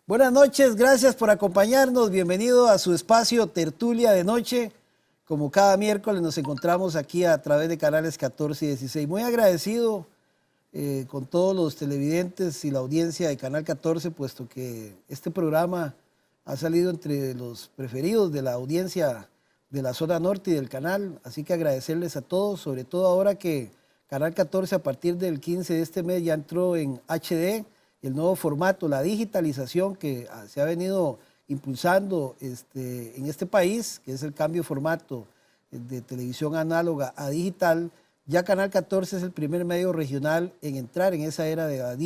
Buenas noches, gracias por acompañarnos. Bienvenido a su espacio Tertulia de Noche. Como cada miércoles nos encontramos aquí a través de canales 14 y 16. Muy agradecido con todos los televidentes y la audiencia de Canal 14, puesto que este programa ha salido entre los preferidos de la audiencia de la zona norte y del canal. Así que agradecerles a todos, sobre todo ahora que Canal 14 a partir del 15 de este mes ya entró en HD, el nuevo formato, la digitalización que se ha venido impulsando en este país, que es el cambio de formato de televisión análoga a digital. Ya Canal 14 es el primer medio regional en entrar en esa era de la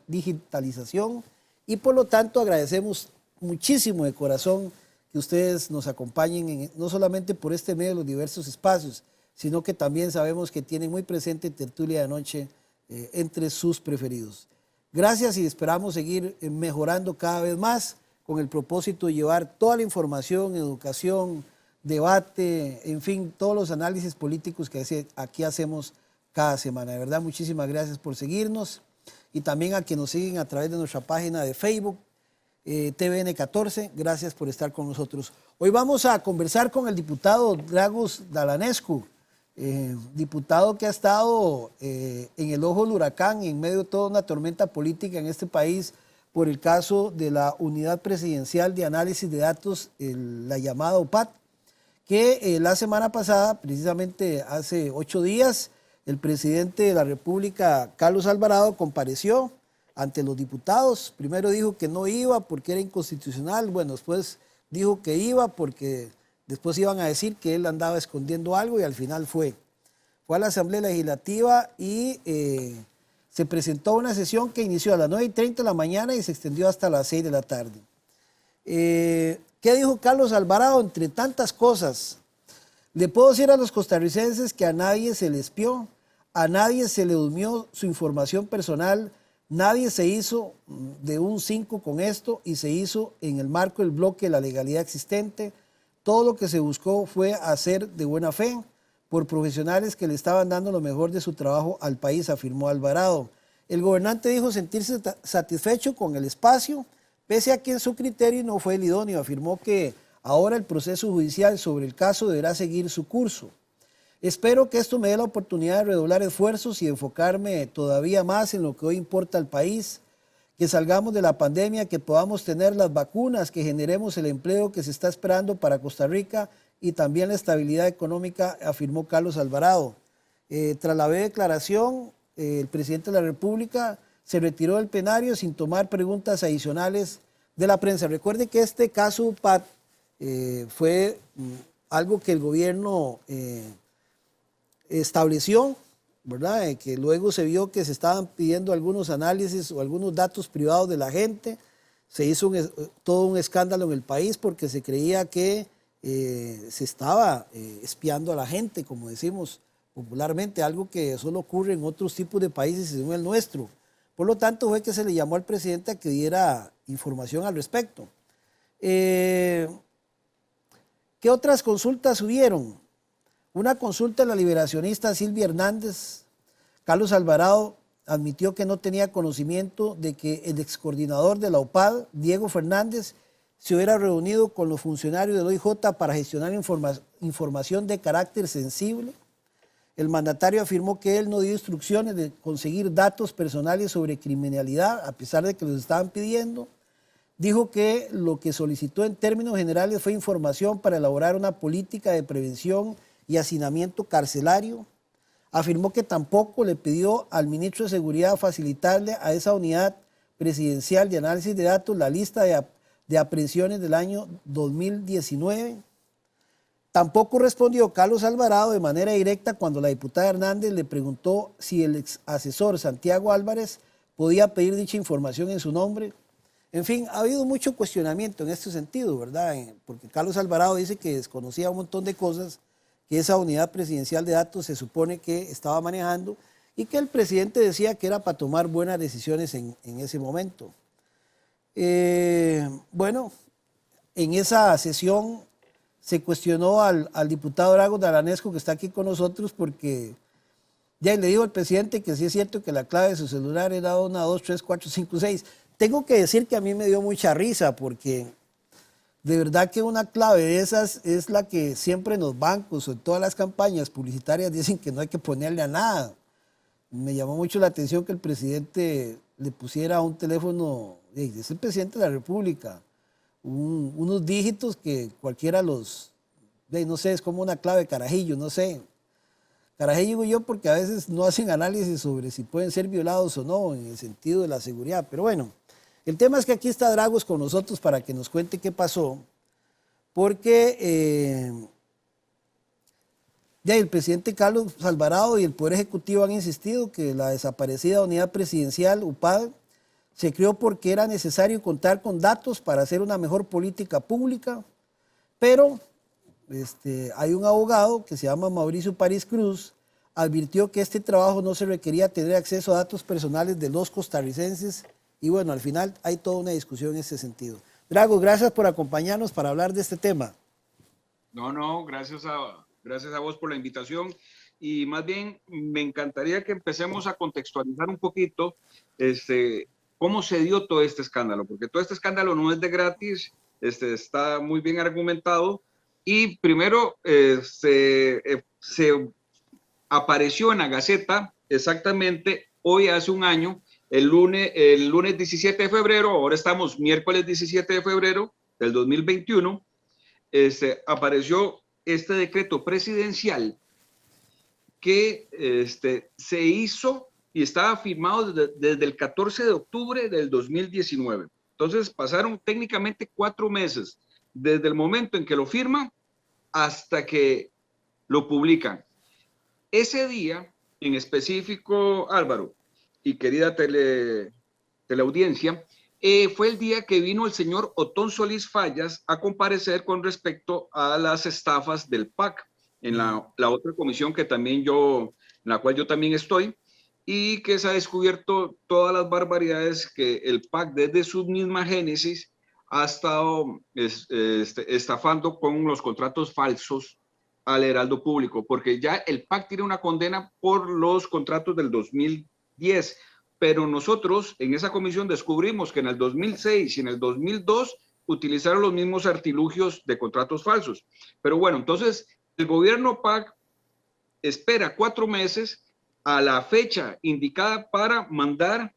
digitalización y por lo tanto agradecemos muchísimo de corazón que ustedes nos acompañen no solamente por este medio de los diversos espacios, sino que también sabemos que tienen muy presente Tertulia de Noche entre sus preferidos. Gracias y esperamos seguir mejorando cada vez más con el propósito de llevar toda la información, educación, debate, en fin, todos los análisis políticos que aquí hacemos cada semana. De verdad, muchísimas gracias por seguirnos y también a quienes nos siguen a través de nuestra página de Facebook, TVN 14, gracias por estar con nosotros. Hoy vamos a conversar con el diputado Dragos Dalanescu, diputado que ha estado en el ojo del huracán en medio de toda una tormenta política en este país por el caso de la Unidad Presidencial de Análisis de Datos, la llamada UPAD, que la semana pasada, precisamente hace 8 días, el presidente de la República, Carlos Alvarado, compareció ante los diputados. Primero dijo que no iba porque era inconstitucional, bueno, después dijo que iba porque después iban a decir que él andaba escondiendo algo y al final fue a la Asamblea Legislativa y se presentó una sesión que inició a las 9:30 de la mañana y se extendió hasta las 6 de la tarde. ¿Qué dijo Carlos Alvarado? Entre tantas cosas, le puedo decir a los costarricenses que a nadie se le espió, a nadie se le durmió su información personal, nadie se hizo de un 5 con esto y se hizo en el marco del bloque de la legalidad existente. Todo lo que se buscó fue hacer de buena fe por profesionales que le estaban dando lo mejor de su trabajo al país, afirmó Alvarado. El gobernante dijo sentirse satisfecho con el espacio, pese a que en su criterio no fue el idóneo. Afirmó que ahora el proceso judicial sobre el caso deberá seguir su curso. Espero que esto me dé la oportunidad de redoblar esfuerzos y enfocarme todavía más en lo que hoy importa al país, que salgamos de la pandemia, que podamos tener las vacunas, que generemos el empleo que se está esperando para Costa Rica y también la estabilidad económica, afirmó Carlos Alvarado. Tras la declaración, el presidente de la República se retiró del plenario sin tomar preguntas adicionales de la prensa. Recuerde que este caso UPAD fue algo que el gobierno estableció, ¿verdad? Que luego se vio que se estaban pidiendo algunos análisis o algunos datos privados de la gente. Se hizo todo un escándalo en el país porque se creía que se estaba espiando a la gente, como decimos popularmente, algo que solo ocurre en otros tipos de países y no el nuestro. Por lo tanto, fue que se le llamó al presidente a que diera información al respecto. ¿Qué otras consultas hubieron? Una consulta a la liberacionista Silvia Hernández. Carlos Alvarado admitió que no tenía conocimiento de que el excoordinador de la UPAD, Diego Fernández, se hubiera reunido con los funcionarios del OIJ para gestionar información de carácter sensible. El mandatario afirmó que él no dio instrucciones de conseguir datos personales sobre criminalidad, a pesar de que los estaban pidiendo. Dijo que lo que solicitó en términos generales fue información para elaborar una política de prevención y hacinamiento carcelario. Afirmó que tampoco le pidió al ministro de Seguridad facilitarle a esa unidad presidencial de análisis de datos la lista de aprehensiones del año 2019. Tampoco respondió Carlos Alvarado de manera directa cuando la diputada Hernández le preguntó si el ex asesor Santiago Álvarez podía pedir dicha información en su nombre. En fin, ha habido mucho cuestionamiento en este sentido, ¿verdad? Porque Carlos Alvarado dice que desconocía un montón de cosas que esa unidad presidencial de datos se supone que estaba manejando y que el presidente decía que era para tomar buenas decisiones en ese momento. Bueno, en esa sesión se cuestionó al diputado Dragos Dalanescu, que está aquí con nosotros, porque ya le digo al presidente que sí es cierto que la clave de su celular era 1, 2, 3, 4, 5, 6. tengo que decir que a mí me dio mucha risa porque de verdad que una clave de esas es la que siempre en los bancos o en todas las campañas publicitarias dicen que no hay que ponerle a nada. Me llamó mucho la atención que el presidente le pusiera a un teléfono, es el presidente de la República, unos dígitos que cualquiera no sé, es como una clave carajillo, no sé. Carajillo digo yo porque a veces no hacen análisis sobre si pueden ser violados o no en el sentido de la seguridad. Pero bueno, el tema es que aquí está Dragos con nosotros para que nos cuente qué pasó, porque ya el presidente Carlos Alvarado y el Poder Ejecutivo han insistido que la desaparecida unidad presidencial, UPAD, se creó porque era necesario contar con datos para hacer una mejor política pública, pero hay un abogado que se llama Mauricio París Cruz, advirtió que este trabajo no se requería tener acceso a datos personales de los costarricenses y bueno, al final hay toda una discusión en ese sentido. Drago, gracias por acompañarnos para hablar de este tema. No, gracias a vos por la invitación y más bien me encantaría que empecemos a contextualizar un poquito cómo se dio todo este escándalo, porque todo este escándalo no es de gratis, está muy bien argumentado y primero se apareció en la Gaceta exactamente hoy hace un año, el lunes 17 de febrero, ahora estamos miércoles 17 de febrero del 2021, apareció este decreto presidencial que se hizo y estaba firmado desde el 14 de octubre del 2019. Entonces pasaron técnicamente 4 meses desde el momento en que lo firman hasta que lo publican. Ese día, en específico, Álvaro y querida teleaudiencia, fue el día que vino el señor Otón Solís Fallas a comparecer con respecto a las estafas del PAC en la otra comisión que también en la cual yo también estoy, y que se ha descubierto todas las barbaridades que el PAC desde su misma génesis ha estado estafando con los contratos falsos al Heraldo Público, porque ya el PAC tiene una condena por los contratos del 2010, pero nosotros en esa comisión descubrimos que en el 2006 y en el 2002 utilizaron los mismos artilugios de contratos falsos. Pero bueno, entonces el gobierno PAC espera 4 meses a la fecha indicada para mandar,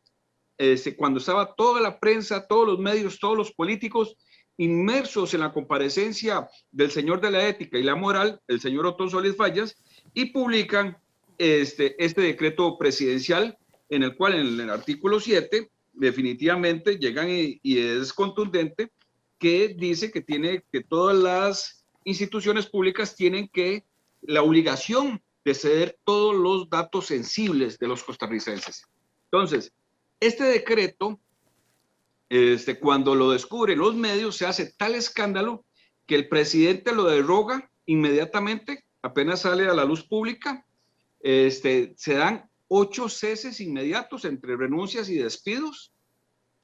cuando estaba toda la prensa, todos los medios, todos los políticos inmersos en la comparecencia del señor de la ética y la moral, el señor Otón Solís Fallas, y publican este decreto presidencial en el cual en el artículo 7 definitivamente llegan y es contundente, que dice que todas las instituciones públicas tienen la obligación de ceder todos los datos sensibles de los costarricenses. Entonces, este decreto, cuando lo descubren los medios, se hace tal escándalo que el presidente lo deroga inmediatamente, apenas sale a la luz pública. Se dan 8 ceses inmediatos entre renuncias y despidos,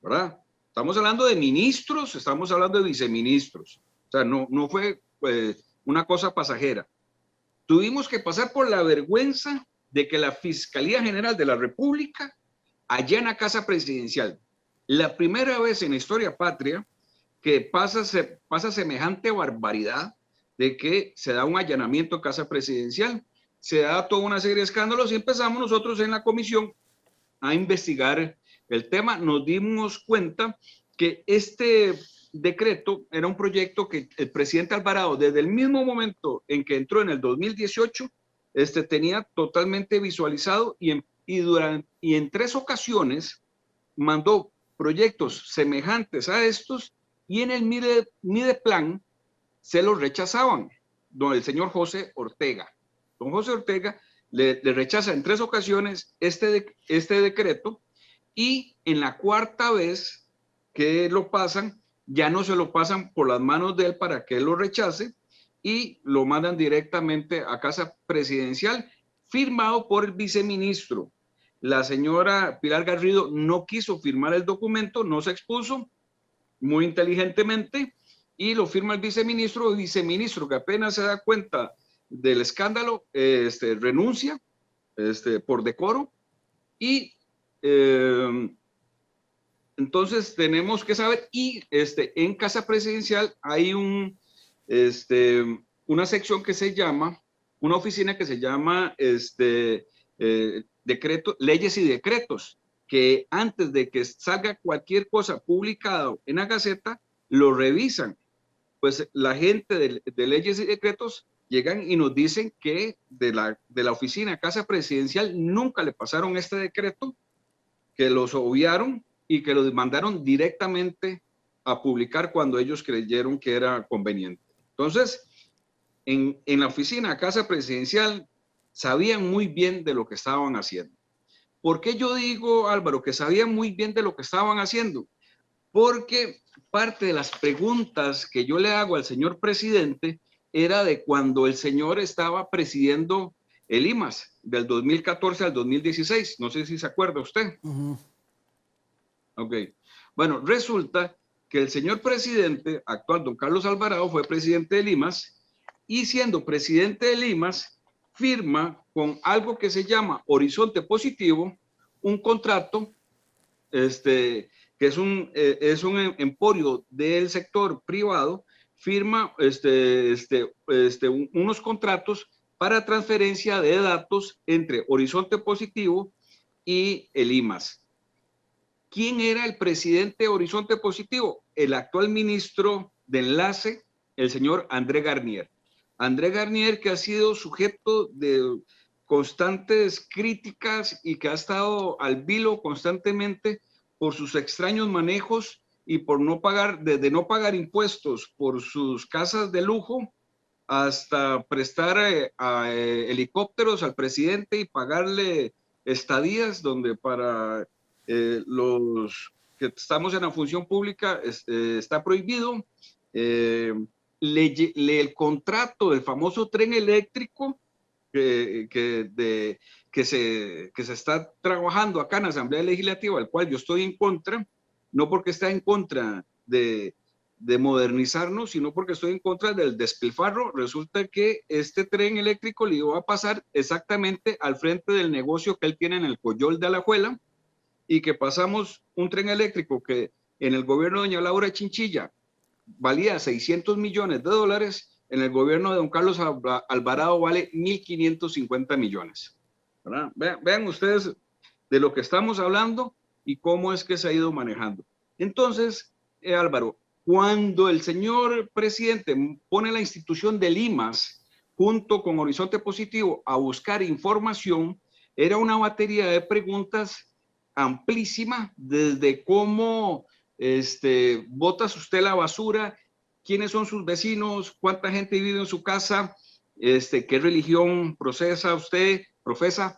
¿verdad? Estamos hablando de ministros, estamos hablando de viceministros. O sea, no fue una cosa pasajera. Tuvimos que pasar por la vergüenza de que la Fiscalía General de la República allana Casa Presidencial. La primera vez en la historia patria que pasa semejante barbaridad de que se da un allanamiento a Casa Presidencial, se da toda una serie de escándalos y empezamos nosotros en la comisión a investigar el tema. Nos dimos cuenta que este decreto era un proyecto que el presidente Alvarado, desde el mismo momento en que entró en el 2018, tenía totalmente visualizado y en 3 ocasiones mandó proyectos semejantes a estos y en el Mideplan se los rechazaban. Don el señor José Ortega. Don José Ortega le rechaza en 3 ocasiones este decreto y en la 4ª vez que lo pasan, ya no se lo pasan por las manos de él para que él lo rechace y lo mandan directamente a Casa Presidencial, firmado por el viceministro. La señora Pilar Garrido no quiso firmar el documento, no se expuso muy inteligentemente y lo firma el viceministro que apenas se da cuenta del escándalo, renuncia por decoro y Entonces tenemos que saber, y en Casa Presidencial hay una sección que se llama, una oficina que se llama leyes y decretos, que antes de que salga cualquier cosa publicada en la Gaceta, lo revisan. Pues la gente de leyes y decretos llegan y nos dicen que de la oficina Casa Presidencial nunca le pasaron este decreto, que los obviaron y que los mandaron directamente a publicar cuando ellos creyeron que era conveniente. Entonces, en la oficina Casa Presidencial sabían muy bien de lo que estaban haciendo. ¿Por qué yo digo, Álvaro, que sabían muy bien de lo que estaban haciendo? Porque parte de las preguntas que yo le hago al señor presidente era de cuando el señor estaba presidiendo el IMAS, del 2014 al 2016. No sé si se acuerda usted. Ok. Bueno, resulta que el señor presidente actual, don Carlos Alvarado, fue presidente de IMAS, y siendo presidente de IMAS, firma con algo que se llama Horizonte Positivo, un contrato, que es un emporio del sector privado, firma unos contratos para transferencia de datos entre Horizonte Positivo y el IMAS. ¿Quién era el presidente de Horizonte Positivo? El actual ministro de Enlace, el señor André Garnier. André Garnier, que ha sido sujeto de constantes críticas y que ha estado al vilo constantemente por sus extraños manejos y por no pagar, desde no pagar impuestos por sus casas de lujo hasta prestar helicópteros al presidente y pagarle estadías donde para los que estamos en la función pública está prohibido. El contrato del famoso tren eléctrico que se está trabajando acá en la Asamblea Legislativa, al cual yo estoy en contra, no porque está en contra de modernizarnos, sino porque estoy en contra del despilfarro. Resulta que este tren eléctrico le iba a pasar exactamente al frente del negocio que él tiene en el Coyol de Alajuela, y que pasamos un tren eléctrico que en el gobierno de doña Laura Chinchilla valía 600 millones de dólares, en el gobierno de don Carlos Alvarado vale 1.550 millones. ¿Verdad? Vean ustedes de lo que estamos hablando y cómo es que se ha ido manejando. Entonces, Álvaro, cuando el señor presidente pone la institución del IMAS junto con Horizonte Positivo a buscar información, era una batería de preguntas amplísima, desde cómo botas usted la basura, quiénes son sus vecinos, cuánta gente vive en su casa, qué religión profesa,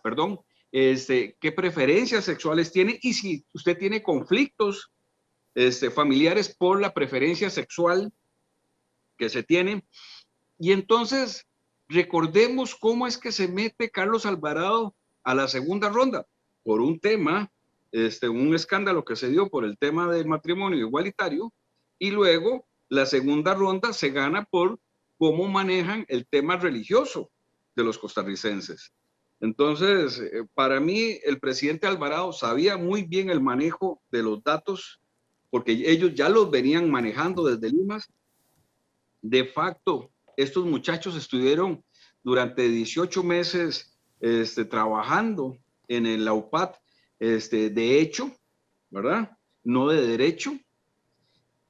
perdón, qué preferencias sexuales tiene, y si usted tiene conflictos familiares por la preferencia sexual que se tiene. Y entonces recordemos cómo es que se mete Carlos Alvarado a la segunda ronda por un tema, un escándalo que se dio por el tema del matrimonio igualitario, y luego la segunda ronda se gana por cómo manejan el tema religioso de los costarricenses. Entonces, para mí, el presidente Alvarado sabía muy bien el manejo de los datos, porque ellos ya los venían manejando desde Limas. De facto, estos muchachos estuvieron durante 18 meses trabajando en la UPAD, de hecho, ¿verdad? No de derecho.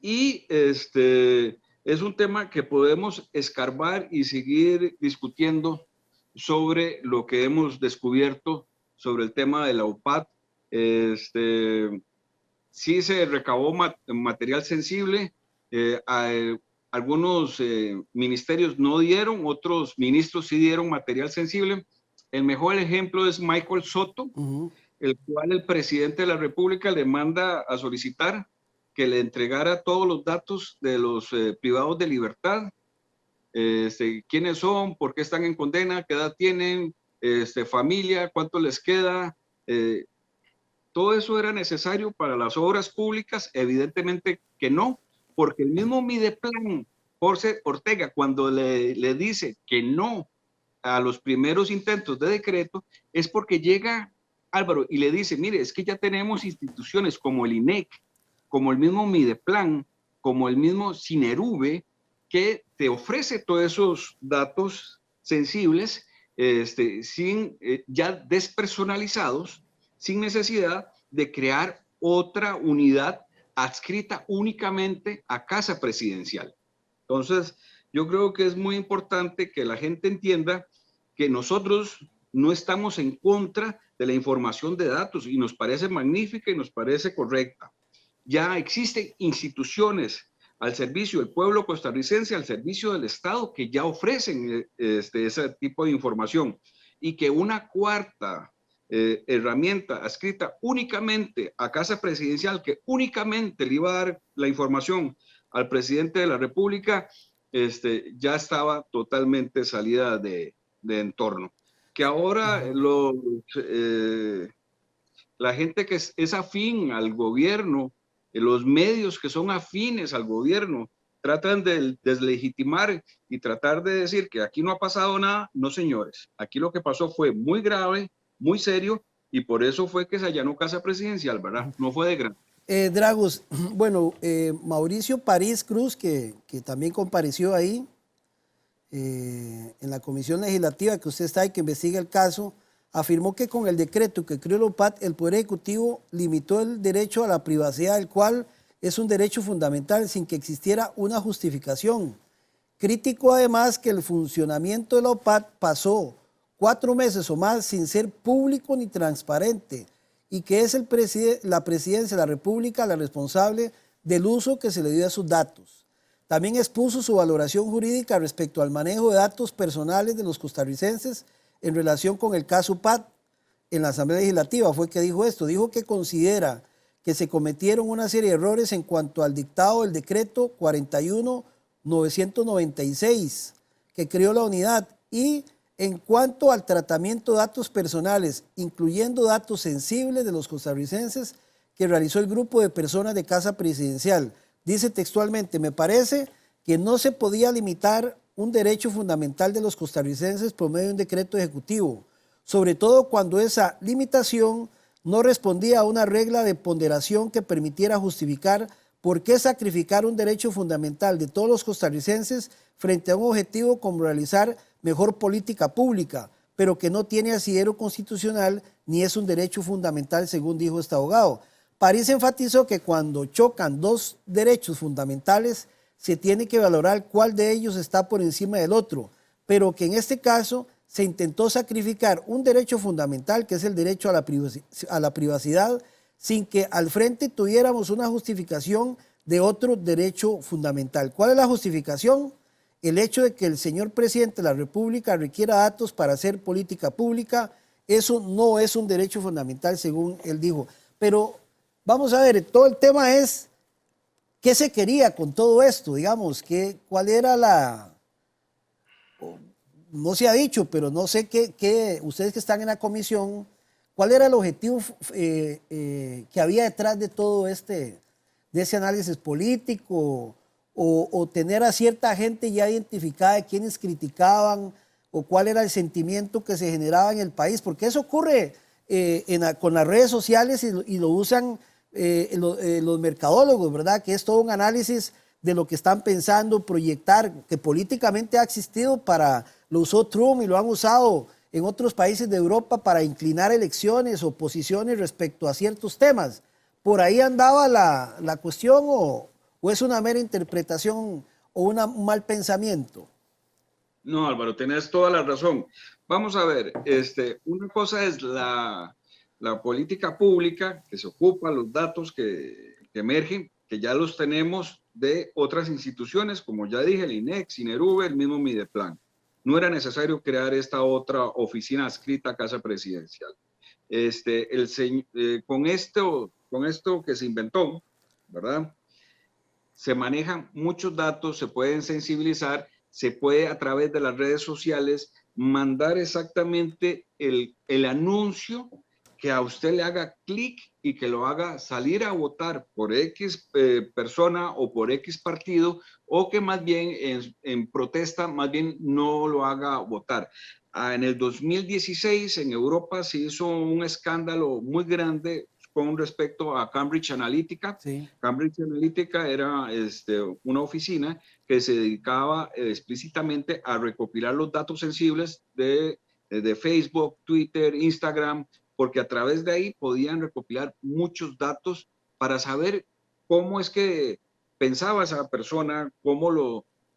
Y es un tema que podemos escarbar y seguir discutiendo sobre lo que hemos descubierto sobre el tema de la UPAD. Sí se recabó material sensible, algunos ministerios no dieron, otros ministros sí dieron material sensible. El mejor ejemplo es Michael Soto, el cual el presidente de la República le manda a solicitar que le entregara todos los datos de los privados de libertad, quiénes son, por qué están en condena, qué edad tienen, familia, cuánto les queda. ¿Todo eso era necesario para las obras públicas? Evidentemente que no, porque el mismo Mideplan, Jorge Ortega, cuando le dice que no a los primeros intentos de decreto, es porque llega Álvaro y le dice, mire, es que ya tenemos instituciones como el INEC, como el mismo Mideplan, como el mismo Cinerube, que te ofrece todos esos datos sensibles, ya despersonalizados, sin necesidad de crear otra unidad adscrita únicamente a Casa Presidencial. Entonces, yo creo que es muy importante que la gente entienda que nosotros no estamos en contra de la información de datos y nos parece magnífica y nos parece correcta. Ya existen instituciones al servicio del pueblo costarricense, al servicio del Estado, que ya ofrecen ese tipo de información, y que una cuarta herramienta adscrita únicamente a Casa Presidencial, que únicamente le iba a dar la información al presidente de la República, ya estaba totalmente salida de entorno. Que ahora la gente que es afín al gobierno, los medios que son afines al gobierno, tratan de deslegitimar y tratar de decir que aquí no ha pasado nada. No, señores, aquí lo que pasó fue muy grave, muy serio, y por eso fue que se allanó Casa Presidencial, ¿verdad? No fue de gran. Dragos, bueno, Mauricio París Cruz, que también compareció ahí en la comisión legislativa que usted está y que investiga el caso, afirmó que con el decreto que creó el OPAT, el Poder Ejecutivo limitó el derecho a la privacidad, el cual es un derecho fundamental sin que existiera una justificación. Criticó además que el funcionamiento de la OPAT pasó 4 meses o más sin ser público ni transparente y que es la Presidencia de la República la responsable del uso que se le dio a sus datos. También expuso su valoración jurídica respecto al manejo de datos personales de los costarricenses en relación con el caso PAT. En la Asamblea Legislativa fue que dijo esto, dijo que considera que se cometieron una serie de errores en cuanto al dictado del decreto 41-996 que creó la unidad y en cuanto al tratamiento de datos personales, incluyendo datos sensibles de los costarricenses que realizó el grupo de personas de Casa Presidencial. Dice textualmente, me parece que no se podía limitar un derecho fundamental de los costarricenses por medio de un decreto ejecutivo, sobre todo cuando esa limitación no respondía a una regla de ponderación que permitiera justificar por qué sacrificar un derecho fundamental de todos los costarricenses frente a un objetivo como realizar mejor política pública, pero que no tiene asidero constitucional ni es un derecho fundamental, según dijo este abogado. París enfatizó que cuando chocan dos derechos fundamentales, se tiene que valorar cuál de ellos está por encima del otro, pero que en este caso se intentó sacrificar un derecho fundamental, que es el derecho a la privacidad, sin que al frente tuviéramos una justificación de otro derecho fundamental. ¿Cuál es la justificación? El hecho de que el señor presidente de la República requiera datos para hacer política pública, eso no es un derecho fundamental, según él dijo. Pero vamos a ver, todo el tema es qué se quería con todo esto, digamos, cuál era no se ha dicho, pero no sé qué ustedes que están en la comisión, cuál era el objetivo que había detrás de todo de ese análisis político, o tener a cierta gente ya identificada de quienes criticaban, o cuál era el sentimiento que se generaba en el país, porque eso ocurre con las redes sociales y lo usan los mercadólogos, ¿verdad? Que es todo un análisis de lo que están pensando, proyectar, que políticamente ha existido lo usó Trump y lo han usado en otros países de Europa para inclinar elecciones o posiciones respecto a ciertos temas. ¿Por ahí andaba la cuestión o es una mera interpretación o un mal pensamiento? No, Álvaro, tenés toda la razón. Vamos a ver, una cosa es la política pública que se ocupa, los datos que emergen, que ya los tenemos de otras instituciones, como ya dije, el INEC, Cinerube, el mismo Mideplan. No era necesario crear esta otra oficina adscrita a Casa Presidencial. Con esto que se inventó, ¿verdad? Se manejan muchos datos, se pueden sensibilizar, se puede a través de las redes sociales mandar exactamente el anuncio que a usted le haga clic y que lo haga salir a votar por X persona o por X partido, o que más bien en protesta más bien no lo haga votar. En el 2016 en Europa se hizo un escándalo muy grande con respecto a Cambridge Analytica. Sí. Cambridge Analytica era una oficina que se dedicaba explícitamente a recopilar los datos sensibles de Facebook, Twitter, Instagram, porque a través de ahí podían recopilar muchos datos para saber cómo es que pensaba esa persona,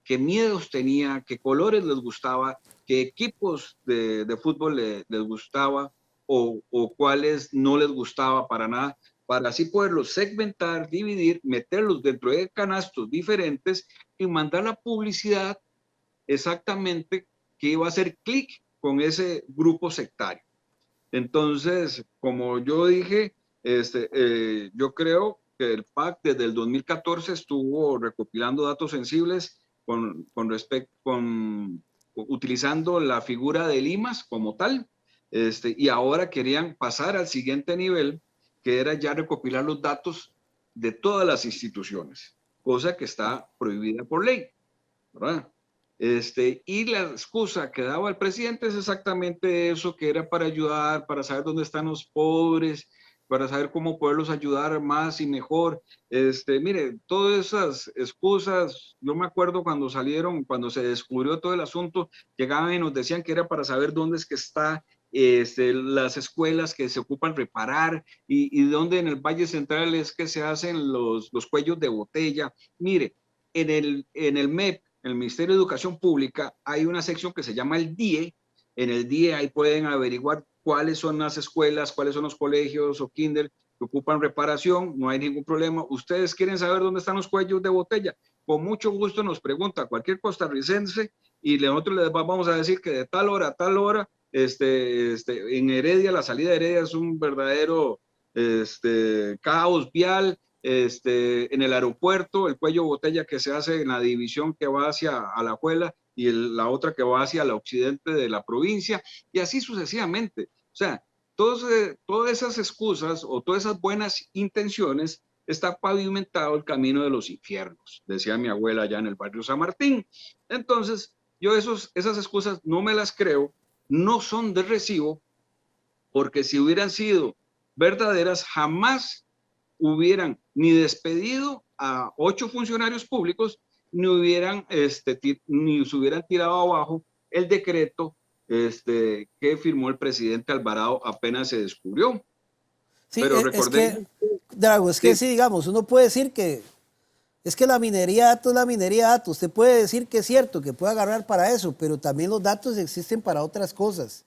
qué miedos tenía, qué colores les gustaba, qué equipos de fútbol les gustaba o cuáles no les gustaba para nada, para así poderlos segmentar, dividir, meterlos dentro de canastos diferentes y mandar la publicidad exactamente que iba a hacer clic con ese grupo sectario. Entonces, como yo dije, yo creo que el PAC desde el 2014 estuvo recopilando datos sensibles utilizando la figura de Limas como tal, y ahora querían pasar al siguiente nivel, que era ya recopilar los datos de todas las instituciones, cosa que está prohibida por ley, ¿verdad? Y la excusa que daba el presidente es exactamente eso, que era para ayudar, para saber dónde están los pobres, para saber cómo poderlos ayudar más y mejor. Mire, todas esas excusas, yo me acuerdo cuando cuando se descubrió todo el asunto, llegaban y nos decían que era para saber dónde es que está las escuelas que se ocupan reparar y dónde en el Valle Central es que se hacen los cuellos de botella. Mire, en el MEP, en el Ministerio de Educación Pública, hay una sección que se llama el DIE. En el DIE ahí pueden averiguar cuáles son las escuelas, cuáles son los colegios o kinder que ocupan reparación, no hay ningún problema. Ustedes quieren saber dónde están los cuellos de botella, con mucho gusto nos pregunta cualquier costarricense y nosotros les vamos a decir que de tal hora a tal hora, en Heredia, la salida de Heredia es un verdadero caos vial. En el aeropuerto, el cuello de botella que se hace en la división que va hacia Alajuela y la otra que va hacia el occidente de la provincia, y así sucesivamente. O sea, todas esas excusas o todas esas buenas intenciones, está pavimentado el camino de los infiernos, decía mi abuela allá en el barrio San Martín. Entonces, yo esas excusas no me las creo, no son de recibo, porque si hubieran sido verdaderas, jamás hubieran ni despedido a 8 funcionarios públicos, ni se hubieran tirado abajo el decreto que firmó el presidente Alvarado apenas se descubrió. Sí, Pero es que, recordemos, Drago, es que sí, digamos, uno puede decir que es que la minería de datos es la minería de datos. Usted puede decir que es cierto, que puede agarrar para eso, pero también los datos existen para otras cosas,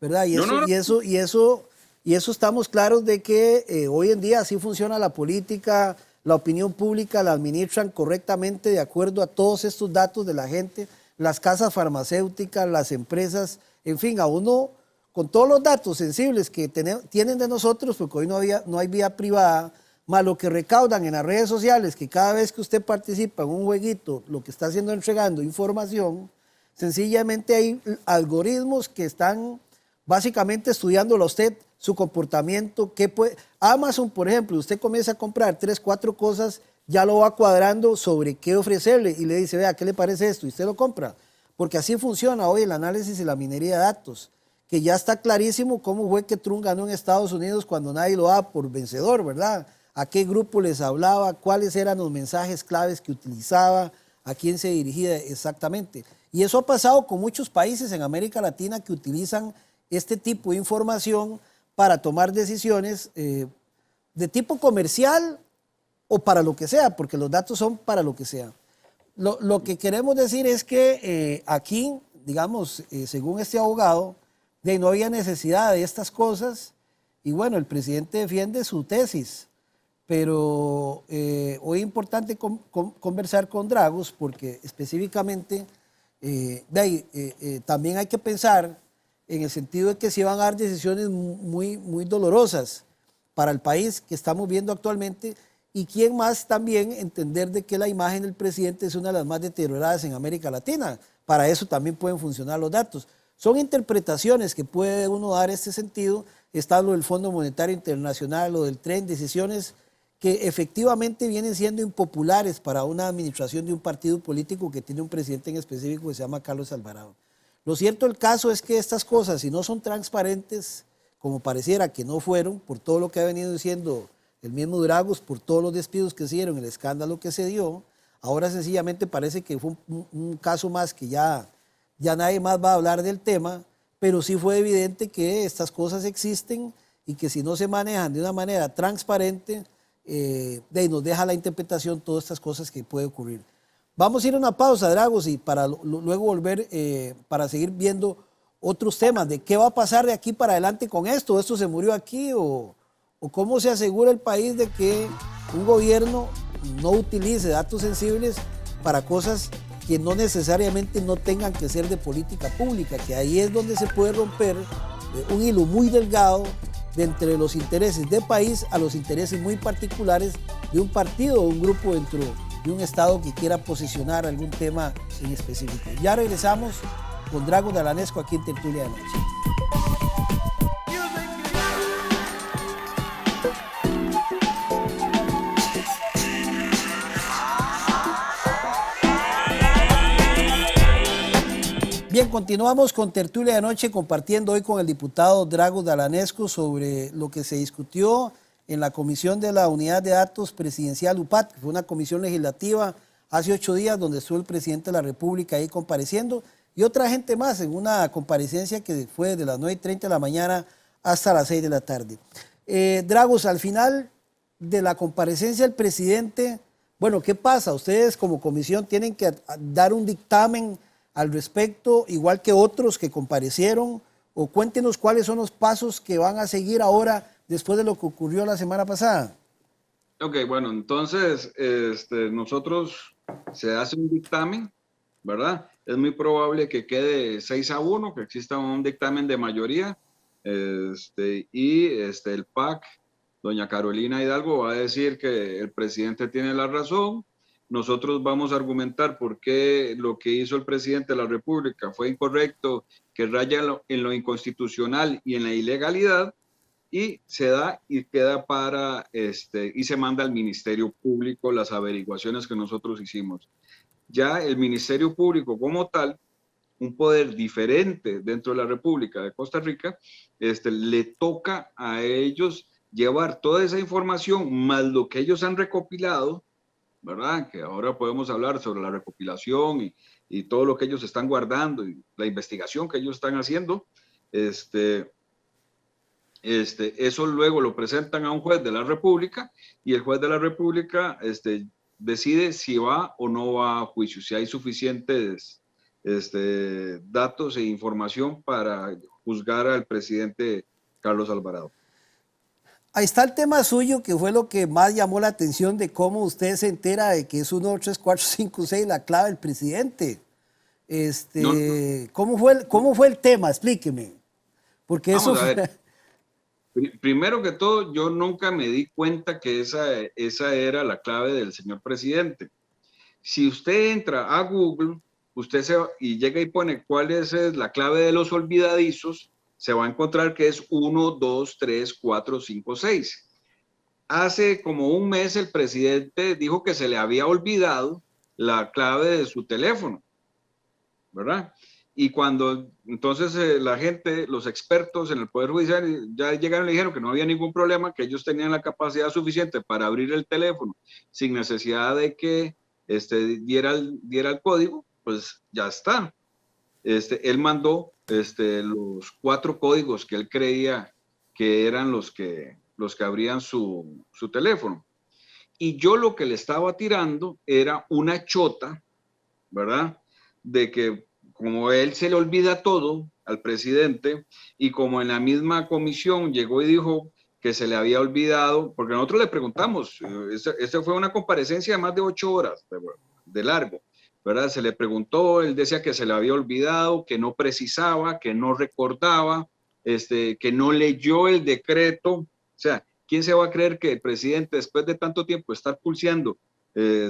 ¿verdad? Y eso estamos claros de que hoy en día así funciona la política, la opinión pública la administran correctamente de acuerdo a todos estos datos de la gente, las casas farmacéuticas, las empresas, en fin, a uno con todos los datos sensibles que tienen de nosotros, porque hoy no hay vía privada, más lo que recaudan en las redes sociales, que cada vez que usted participa en un jueguito, lo que está haciendo es entregando información, sencillamente hay algoritmos que están básicamente estudiándolo a usted, su comportamiento. Amazon, por ejemplo, usted comienza a comprar 3, 4 cosas, ya lo va cuadrando sobre qué ofrecerle y le dice, vea, ¿qué le parece esto? Y usted lo compra. Porque así funciona hoy el análisis y la minería de datos, que ya está clarísimo cómo fue que Trump ganó en Estados Unidos cuando nadie lo daba por vencedor, ¿verdad? A qué grupo les hablaba, cuáles eran los mensajes claves que utilizaba, a quién se dirigía exactamente. Y eso ha pasado con muchos países en América Latina que utilizan este tipo de información para tomar decisiones de tipo comercial o para lo que sea, porque los datos son para lo que sea. Lo que queremos decir es que aquí, digamos, según este abogado, no había necesidad de estas cosas y bueno, el presidente defiende su tesis. Pero hoy es importante conversar con Dragos porque específicamente también hay que pensar en el sentido de que se van a dar decisiones muy, muy dolorosas para el país que estamos viendo actualmente y quién más también entender de que la imagen del presidente es una de las más deterioradas en América Latina. Para eso también pueden funcionar los datos. Son interpretaciones que puede uno dar este sentido. Está lo del Fondo Monetario Internacional, lo del tren, decisiones que efectivamente vienen siendo impopulares para una administración de un partido político que tiene un presidente en específico que se llama Carlos Alvarado. Lo cierto del caso es que estas cosas, si no son transparentes, como pareciera que no fueron, por todo lo que ha venido diciendo el mismo Dragos, por todos los despidos que se dieron, el escándalo que se dio, ahora sencillamente parece que fue un caso más que ya nadie más va a hablar del tema, pero sí fue evidente que estas cosas existen y que si no se manejan de una manera transparente, nos deja la interpretación todas estas cosas que puede ocurrir. Vamos a ir a una pausa, Dragos, y para luego volver para seguir viendo otros temas de qué va a pasar de aquí para adelante con esto. ¿Esto se murió aquí o cómo se asegura el país de que un gobierno no utilice datos sensibles para cosas que no necesariamente no tengan que ser de política pública? Que ahí es donde se puede romper un hilo muy delgado de entre los intereses del país a los intereses muy particulares de un partido o un grupo dentro de un Estado que quiera posicionar algún tema en específico. Ya regresamos con Dragos Dalanesco aquí en Tertulia de Noche. Bien, continuamos con Tertulia de Noche, compartiendo hoy con el diputado Dragos Dalanesco sobre lo que se discutió en la Comisión de la Unidad de Datos Presidencial UPAT, que fue una comisión legislativa hace 8 días donde estuvo el presidente de la República ahí compareciendo y otra gente más en una comparecencia que fue de las 9:30 de la mañana hasta las 6 de la tarde. Dragos, al final de la comparecencia del presidente, bueno, ¿qué pasa? Ustedes como comisión tienen que dar un dictamen al respecto, igual que otros que comparecieron, o cuéntenos cuáles son los pasos que van a seguir ahora después de lo que ocurrió la semana pasada. Ok, bueno, entonces nosotros se hace un dictamen, ¿verdad? Es muy probable que quede 6-1, que exista un dictamen de mayoría, el PAC, doña Carolina Hidalgo, va a decir que el presidente tiene la razón. Nosotros vamos a argumentar por qué lo que hizo el presidente de la República fue incorrecto, que raya en lo inconstitucional y en la ilegalidad, y se da y queda para, y se manda al Ministerio Público las averiguaciones que nosotros hicimos. Ya el Ministerio Público como tal, un poder diferente dentro de la República de Costa Rica, le toca a ellos llevar toda esa información más lo que ellos han recopilado, ¿verdad? Que ahora podemos hablar sobre la recopilación y todo lo que ellos están guardando y la investigación que ellos están haciendo. Eso luego lo presentan a un juez de la República y el juez de la República decide si va o no va a juicio, si hay suficientes datos e información para juzgar al presidente Carlos Alvarado. Ahí está el tema suyo, que fue lo que más llamó la atención de cómo usted se entera de que es 1, 2, 3, 4, 5, 6 la clave del presidente. No. ¿Cómo fue el tema? Explíqueme. Porque Vamos eso a ver. Primero que todo, yo nunca me di cuenta que esa era la clave del señor presidente. Si usted entra a Google, y llega y pone cuál es la clave de los olvidadizos, se va a encontrar que es 1, 2, 3, 4, 5, 6. Hace como un mes el presidente dijo que se le había olvidado la clave de su teléfono, ¿verdad? Y cuando entonces la gente, los expertos en el Poder Judicial ya llegaron y dijeron que no había ningún problema, que ellos tenían la capacidad suficiente para abrir el teléfono sin necesidad de que diera el código, pues ya está. Él mandó los 4 códigos que él creía que eran los que abrían su teléfono. Y yo lo que le estaba tirando era una chota, ¿verdad? De que como él se le olvida todo al presidente y como en la misma comisión llegó y dijo que se le había olvidado, porque nosotros le preguntamos, esta fue una comparecencia de más de 8 horas de largo, ¿verdad? Se le preguntó, él decía que se le había olvidado, que no precisaba, que no recordaba, que no leyó el decreto. O sea, ¿quién se va a creer que el presidente, después de tanto tiempo estar pulseando,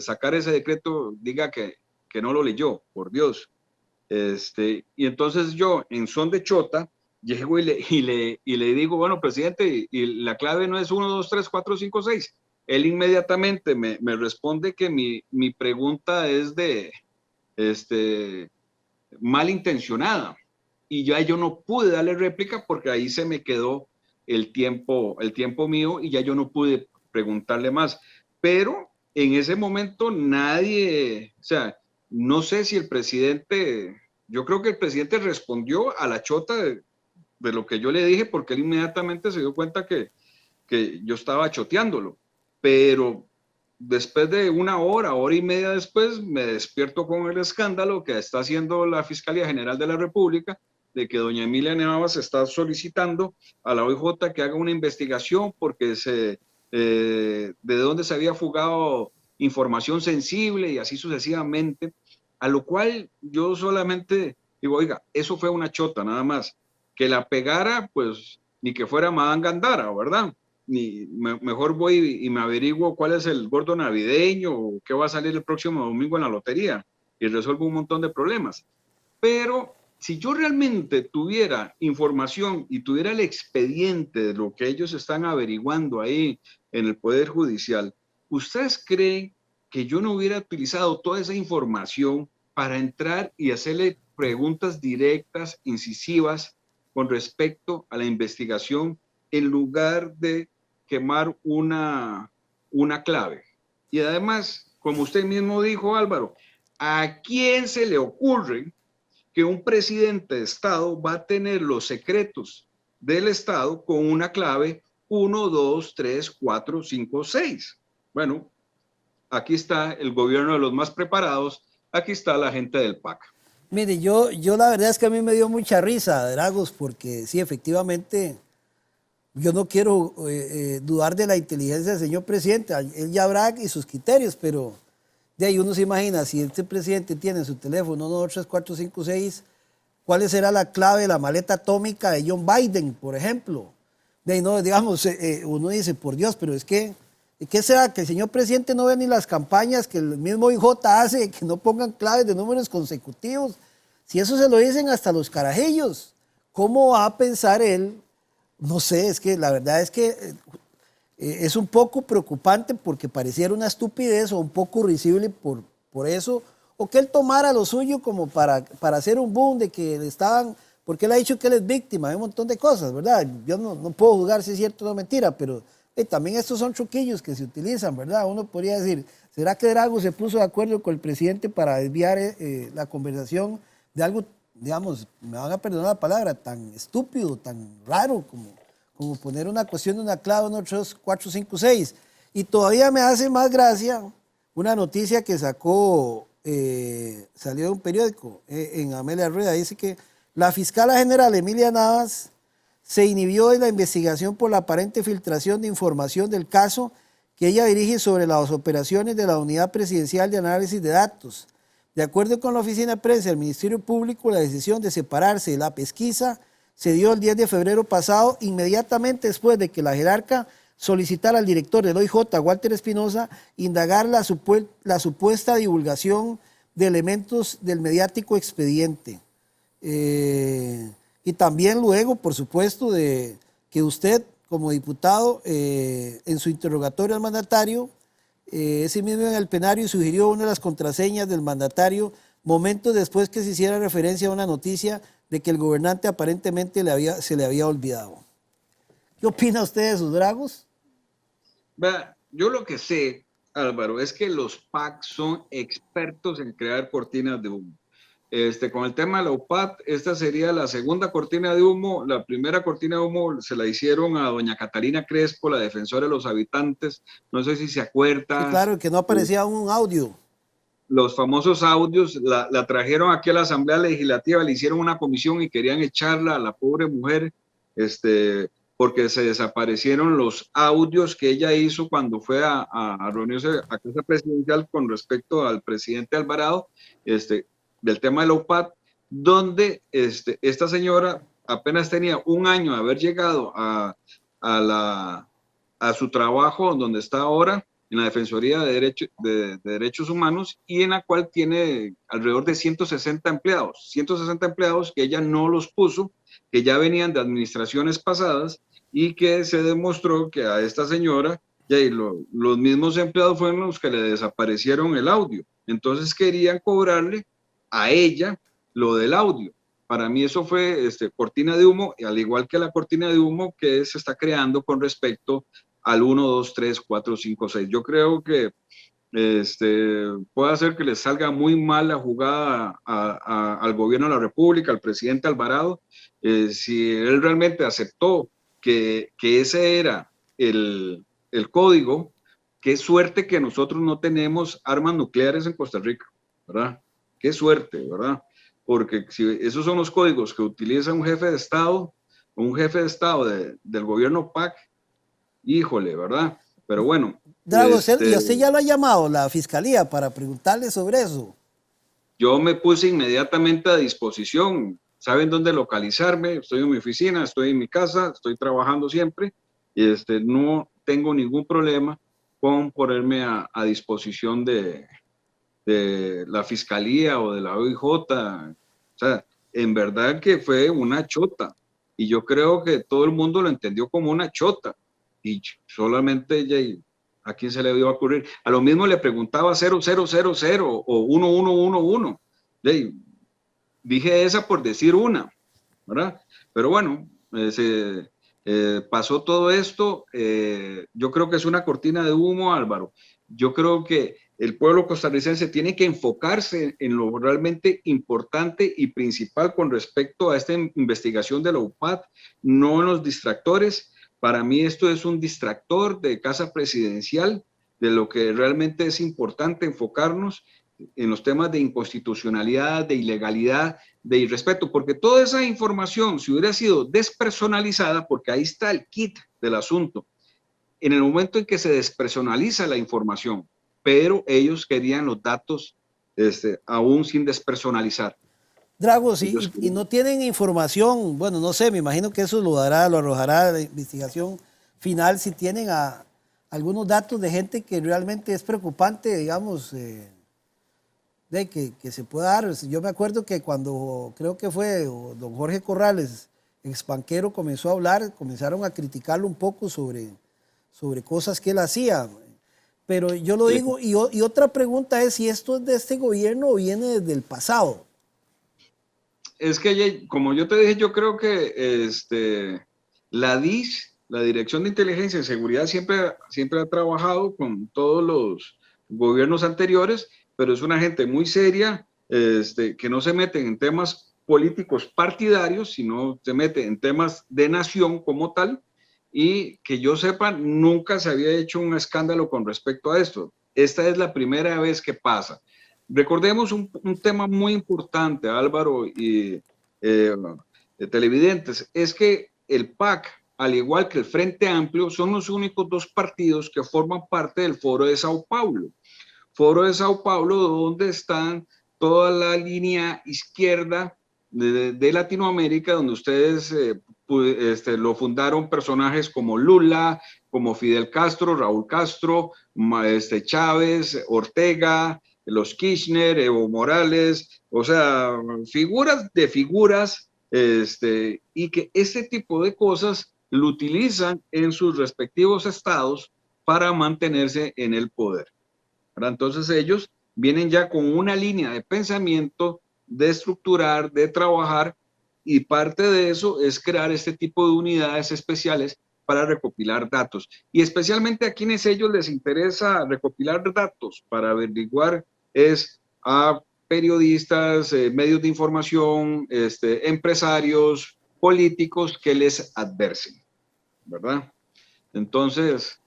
sacar ese decreto, diga que no lo leyó? Por Dios. Y entonces yo, en son de chota, llego y le digo, bueno, presidente, y la clave no es 1, 2, 3, 4, 5, 6. Él inmediatamente me responde que mi pregunta es malintencionada. Y ya yo no pude darle réplica porque ahí se me quedó el tiempo mío y ya yo no pude preguntarle más. Pero en ese momento nadie, o sea, no sé si el presidente, yo creo que el presidente respondió a la chota de lo que yo le dije, porque él inmediatamente se dio cuenta que yo estaba choteándolo. Pero después de una hora y media después, me despierto con el escándalo que está haciendo la Fiscalía General de la República, de que doña Emilia Navas está solicitando a la OIJ que haga una investigación porque de dónde se había fugado información sensible y así sucesivamente, a lo cual yo solamente digo, oiga, eso fue una chota nada más, que la pegara, pues, ni que fuera Madame Gandara, ¿verdad? Mejor voy y me averiguo cuál es el gordo navideño o qué va a salir el próximo domingo en la lotería y resuelvo un montón de problemas. Pero si yo realmente tuviera información y tuviera el expediente de lo que ellos están averiguando ahí en el Poder Judicial, ¿ustedes creen que yo no hubiera utilizado toda esa información para entrar y hacerle preguntas directas, incisivas, con respecto a la investigación, en lugar de quemar una clave? Y además, como usted mismo dijo, Álvaro, ¿a quién se le ocurre que un presidente de Estado va a tener los secretos del Estado con una clave 1, 2, 3, 4, 5, 6? Bueno, aquí está el gobierno de los más preparados, aquí está la gente del PAC. Mire, yo la verdad es que a mí me dio mucha risa, Dragos, porque sí, efectivamente, yo no quiero dudar de la inteligencia del señor presidente, él ya habrá y sus criterios, pero de ahí uno se imagina, si este presidente tiene en su teléfono 1, 2, 3, 4, 5, 6, ¿cuál será la clave de la maleta atómica de John Biden, por ejemplo? De ahí no, digamos, uno dice, por Dios, pero es que, ¿qué será? Que el señor presidente no ve ni las campañas que el mismo IJ hace, que no pongan claves de números consecutivos. Si eso se lo dicen hasta los carajillos, ¿cómo va a pensar él? No sé, es que la verdad es que es un poco preocupante porque pareciera una estupidez o un poco risible por eso, o que él tomara lo suyo como para hacer un boom de que le estaban, porque él ha dicho que él es víctima de un montón de cosas, ¿verdad? Yo no puedo juzgar si es cierto o no mentira, pero también estos son truquillos que se utilizan, ¿verdad? Uno podría decir, ¿será que Drago se puso de acuerdo con el presidente para desviar la conversación de algo, digamos, me van a perdonar la palabra, tan estúpido, tan raro como poner una cuestión de una clave 1, 3, 4, 5, 6? Y todavía me hace más gracia una noticia que salió de un periódico en Amelia Rueda. Dice que la fiscala general Emilia Navas se inhibió de la investigación por la aparente filtración de información del caso que ella dirige sobre las operaciones de la Unidad Presidencial de Análisis de Datos. De acuerdo con la Oficina de Prensa del Ministerio Público, la decisión de separarse de la pesquisa se dio el 10 de febrero pasado, inmediatamente después de que la jerarca solicitara al director del OIJ, Walter Espinosa, indagar la supuesta divulgación de elementos del mediático expediente. Y también luego, por supuesto, de que usted, como diputado, en su interrogatorio al mandatario, ese mismo en el plenario sugirió una de las contraseñas del mandatario momentos después que se hiciera referencia a una noticia de que el gobernante aparentemente se le había olvidado. ¿Qué opina usted de esos, Dragos? Yo lo que sé, Álvaro, es que los PAC son expertos en crear cortinas de humo. Con el tema de la UPAD, esta sería la segunda cortina de humo. La primera cortina de humo se la hicieron a doña Catalina Crespo, la defensora de los habitantes. No sé si se acuerda. Sí, claro, que no aparecía un audio. Los famosos audios, la trajeron aquí a la Asamblea Legislativa, le hicieron una comisión y querían echarla a la pobre mujer, porque se desaparecieron los audios que ella hizo cuando fue a reunirse a Casa Presidencial con respecto al presidente Alvarado, del tema de la UPAD, donde esta señora apenas tenía un año de haber llegado a su trabajo donde está ahora, en la Defensoría de Derechos Humanos, y en la cual tiene alrededor de 160 empleados que ella no los puso, que ya venían de administraciones pasadas, y que se demostró que a esta señora, los mismos empleados fueron los que le desaparecieron el audio. Entonces querían cobrarle a ella lo del audio. para mí eso fue cortina de humo, al igual que la cortina de humo que se está creando con respecto al 1, 2, 3, 4, 5, 6. Yo creo que puede hacer que le salga muy mal la jugada al gobierno de la República, al presidente Alvarado, si él realmente aceptó que ese era el código. Qué suerte que nosotros no tenemos armas nucleares en Costa Rica, ¿verdad? Qué suerte, ¿verdad? Porque si esos son los códigos que utiliza un jefe de Estado, del gobierno PAC, híjole, ¿verdad? Pero bueno. Drago, ¿y usted ya lo ha llamado la fiscalía para preguntarle sobre eso? Yo me puse inmediatamente a disposición. Saben dónde localizarme. Estoy en mi oficina, estoy en mi casa, estoy trabajando siempre y no tengo ningún problema con ponerme a disposición de la fiscalía o de la OIJ. O sea, en verdad que fue una chota y yo creo que todo el mundo lo entendió como una chota y solamente ella, ¿a quién se le iba a ocurrir? A lo mismo le preguntaba 0000 o 1111. Dije esa por decir una, ¿verdad? Pero bueno, pasó todo esto. Yo creo que es una cortina de humo, Álvaro. Yo creo que el pueblo costarricense tiene que enfocarse en lo realmente importante y principal con respecto a esta investigación de la UPAD, no en los distractores. Para mí esto es un distractor de casa presidencial, de lo que realmente es importante enfocarnos en los temas de inconstitucionalidad, de ilegalidad, de irrespeto, porque toda esa información, si hubiera sido despersonalizada, porque ahí está el kit del asunto, en el momento en que se despersonaliza la información, pero ellos querían los datos aún sin despersonalizar. Dragos, y no tienen información, bueno, no sé, me imagino que eso lo arrojará la investigación final, si tienen algunos datos de gente que realmente es preocupante, digamos, que se pueda dar. Yo me acuerdo que cuando creo que fue don Jorge Corrales, exbanquero, comenzó a hablar, comenzaron a criticarlo un poco sobre cosas que él hacía. Pero yo lo digo, y otra pregunta es si esto es de este gobierno o viene desde el pasado. Es que, como yo te dije, yo creo que la DIS, la Dirección de Inteligencia y Seguridad, siempre ha trabajado con todos los gobiernos anteriores, pero es una gente muy seria, que no se mete en temas políticos partidarios, sino se mete en temas de nación como tal, y que yo sepa, nunca se había hecho un escándalo con respecto a esto. Esta es la primera vez que pasa. Recordemos un tema muy importante, Álvaro y televidentes, es que el PAC, al igual que el Frente Amplio, son los únicos dos partidos que forman parte del Foro de Sao Paulo. Foro de Sao Paulo, donde están toda la línea izquierda de Latinoamérica, donde ustedes lo fundaron personajes como Lula, como Fidel Castro, Raúl Castro, Chávez, Ortega, los Kirchner, Evo Morales, o sea, figuras de figuras, y que este tipo de cosas lo utilizan en sus respectivos estados para mantenerse en el poder. Entonces ellos vienen ya con una línea de pensamiento, de estructurar, de trabajar, y parte de eso es crear este tipo de unidades especiales para recopilar datos. Y especialmente a quienes ellos les interesa recopilar datos para averiguar es a periodistas, medios de información, empresarios, políticos que les adversen, ¿verdad? Entonces,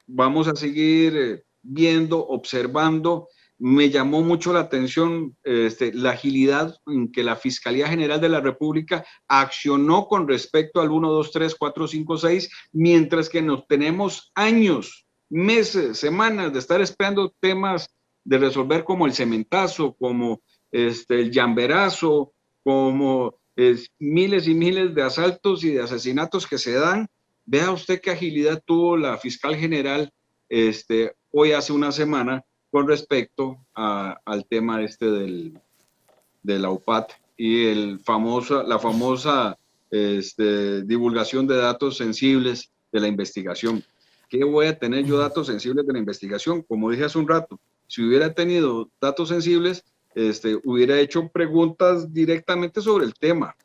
vamos a seguir viendo, observando. Me llamó mucho la atención la agilidad en que la Fiscalía General de la República accionó con respecto al 1, 2, 3, 4, 5, 6, mientras que nos tenemos años, meses, semanas de estar esperando temas de resolver como el cementazo, como el llamberazo, como miles y miles de asaltos y de asesinatos que se dan. Vea usted qué agilidad tuvo la fiscal general hoy hace una semana con respecto al tema de la UPAD y la famosa divulgación de datos sensibles de la investigación. ¿Qué voy a tener yo datos sensibles de la investigación? Como dije hace un rato, si hubiera tenido datos sensibles, hubiera hecho preguntas directamente sobre el tema,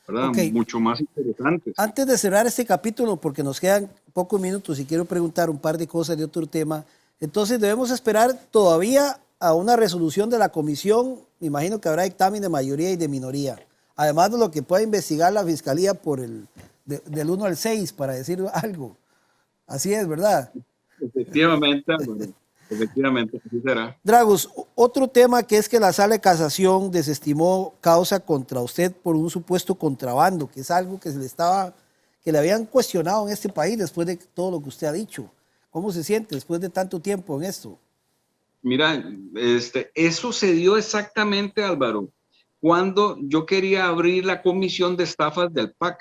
¿verdad? Ok, Mucho más interesantes. antes de cerrar este capítulo, porque nos quedan pocos minutos y quiero preguntar un par de cosas de otro tema, entonces debemos esperar todavía a una resolución de la comisión. Me imagino que habrá dictamen de mayoría y de minoría, además de lo que pueda investigar la fiscalía por del 1 al 6, para decir algo. Así es, ¿verdad? Efectivamente, Álvaro, efectivamente, así será. Dragos, otro tema que es que la sala de casación desestimó causa contra usted por un supuesto contrabando, que es algo que que le habían cuestionado en este país después de todo lo que usted ha dicho. ¿Cómo se siente después de tanto tiempo en esto? Mira, eso se dio exactamente, Álvaro, cuando yo quería abrir la comisión de estafas del PAC.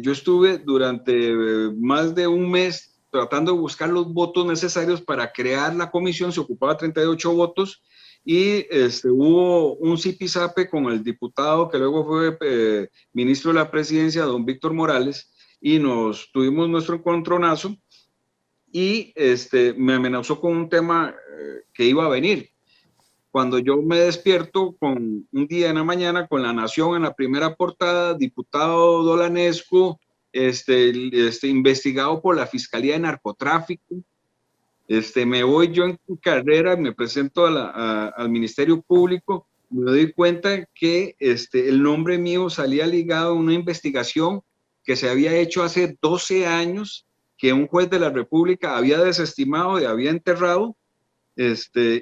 Yo estuve durante más de un mes tratando de buscar los votos necesarios para crear la comisión. Se ocupaba 38 votos y hubo un zipizape con el diputado que luego fue ministro de la presidencia, don Víctor Morales, y nos tuvimos nuestro encontronazo y me amenazó con un tema que iba a venir. Cuando yo me despierto con un día en la mañana con La Nación en la primera portada, diputado Dolanesco, investigado por la Fiscalía de Narcotráfico, me voy yo en carrera, me presento al Ministerio Público, me doy cuenta que el nombre mío salía ligado a una investigación que se había hecho hace 12 años, que un juez de la República había desestimado y había enterrado,